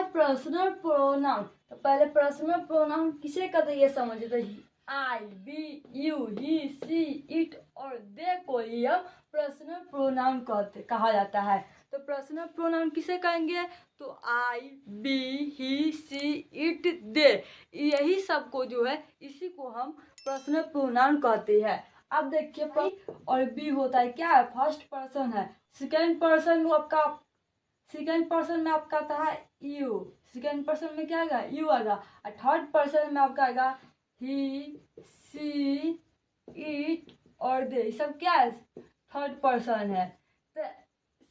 है personal pronoun. तो पहले पर्सनल प्रोनाउन किसे कहते हैं ये समझिए। तो I, we, you, he, she, it और दे को ही पर्सनल प्रोनाउन कहा जाता है। तो पर्सनल प्रोनाउन किसे कहेंगे? तो I, B, he, she, it, they, यही सब को जो है इसी को हम पर्सनल प्रोनाउन कहते हैं। अब देखिए और बी होता है क्या है? फर्स्ट पर्सन है। सेकेंड पर्सन में आपका आता है यू। सेकेंड पर्सन में क्या आएगा? यू आएगा। और थर्ड पर्सन में आपका आएगा ही, सी, इट और दे। ये सब क्या है? थर्ड पर्सन है।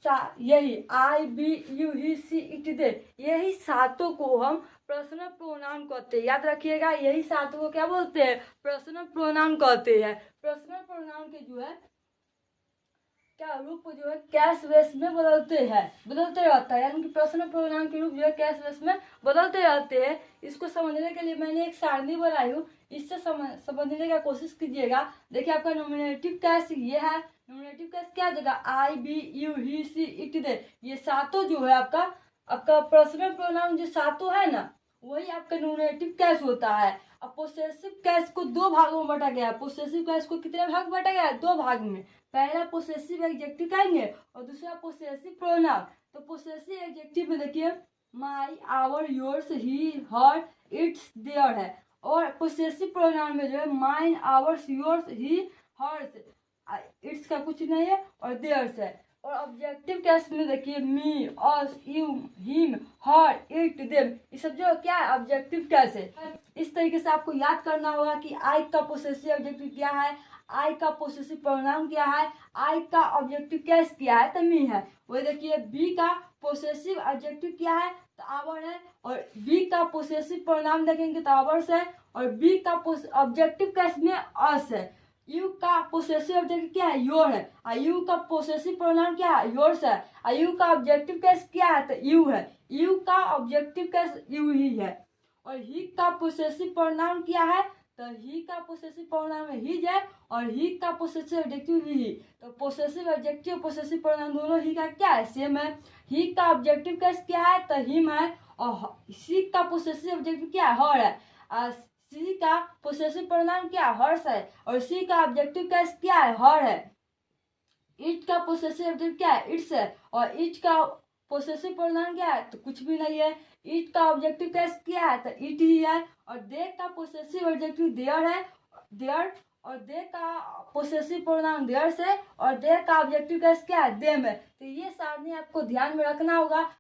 तो यही I, we, you, he, she, it, they, यही सातों को हम पर्सनल प्रोनाउन कहते हैं। याद रखिएगा, यही सातों को क्या बोलते हैं? पर्सनल प्रोनाउन कहते हैं। पर्सनल प्रोनाउन के जो है क्या रूप जो है कैश वेस में बदलते रहता है। यानी कि पर्सनल प्रोनाउन के रूप जो है कैश वेस में बदलते रहते हैं। इसको समझने के लिए मैंने एक सारणी बनाई हूँ, इससे समझने का कोशिश कीजिएगा। देखिए आपका नॉमिनेटिव कैश ये है। नॉमिनेटिव कैश क्या जगह? I, we, you, he, she, it, they, ये सातों जो है आपका पर्सनल प्रोनाउन जो सातों है ना, वही आपका नॉमिनेटिव कैश होता है। अब पोसेसिव कैश को दो भागों में बांटा गया है। पोसेसिव कैश को कितने भाग बांटा गया है? दो भाग में। पहला पोसेसिव एडजेक्टिव कहेंगे और दूसरा पोसेसिव प्रोनाउन। तो पोसेसिव एडजेक्टिव में देखिए my, our, yours, his, her, its, their है। और पोसेसिव प्रोनाउन में जो है mine, ours, yours, his, hers, its का कुछ नहीं है और देयर्स है। और ऑब्जेक्टिव केस में देखिए me, us, you, him, her, it, them, ये सब जो क्या है? ऑब्जेक्टिव केस है। इस तरीके से आपको याद करना होगा कि आई का पोसेसिव ऑब्जेक्टिव क्या है, आई का पोसेसिव प्रोनाउन क्या है, आई का ऑब्जेक्टिव केस क्या है, तो मी है। वही देखिए बी का पोसेसिव ऑब्जेक्टिव क्या है? तो आवर है। और बी का पोसेसिव प्रोनाउन देखेंगे तो आवर्स है। और बी का ऑब्जेक्टिव केस में अस है। यू का पोसेसिव ऑब्जेक्टिव क्या है? योर है। और यू का पोसेसिव प्रोनाउन क्या है? योर्स है। और यू का ऑब्जेक्टिव केस क्या है? तो यू है। यू का ऑब्जेक्टिव केस यू ही है। और ही का पोसेसिव प्रोनाउन क्या है? तो ही का पोसेसिव प्रोनाउन में हिज है और ही का पोसेसिव ऑब्जेक्टिव ही। तो पोसेसिव ऑब्जेक्टिव पोसेसिव प्रोनाउन दोनों ही का क्या है? सेम है। ही का ऑब्जेक्टिव केस क्या है? तो हिम है। और सी का पोसेसिव ऑब्जेक्टिव क्या है? हर है। और सी का पोसेसिव प्रोनाउन क्या है? हर्ष है। और सी का ऑब्जेक्टिव केस क्या है? हर है। इट का पोसेसिव ऑब्जेक्टिव क्या है? इट्स है। और इट का पोसेसिव प्रोनाउन क्या है? तो कुछ भी नहीं है। इट का ऑब्जेक्टिव केस क्या है? तो इट ही है। और दे का पोसेसिव ऑब्जेक्टिव देयर है, देयर। और दे का पोसेसिव प्रोनाउन देयर से। और दे का ऑब्जेक्टिव केस क्या है? देम है। तो ये सारणी आपको ध्यान में रखना होगा।